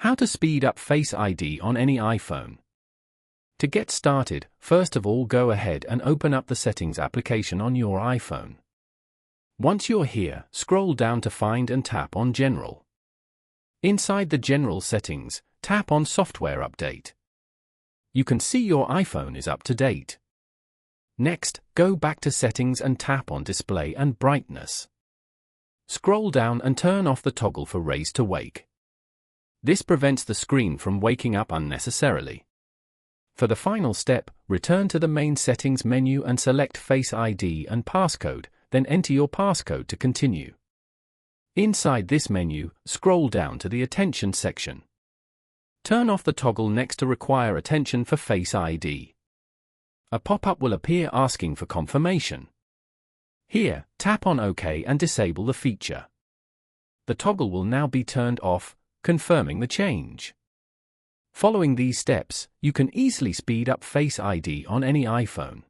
How to speed up Face ID on any iPhone. To get started, first of all go ahead and open up the Settings application on your iPhone. Once you're here, scroll down to find and tap on General. Inside the General settings, tap on Software Update. You can see your iPhone is up to date. Next, go back to Settings and tap on Display and Brightness. Scroll down and turn off the toggle for Raise to Wake. This prevents the screen from waking up unnecessarily. For the final step, return to the main Settings menu and select Face ID and Passcode, then enter your passcode to continue. Inside this menu, scroll down to the Attention section. Turn off the toggle next to Require Attention for Face ID. A pop-up will appear asking for confirmation. Here, tap on OK and disable the feature. The toggle will now be turned off, confirming the change. Following these steps, you can easily speed up Face ID on any iPhone.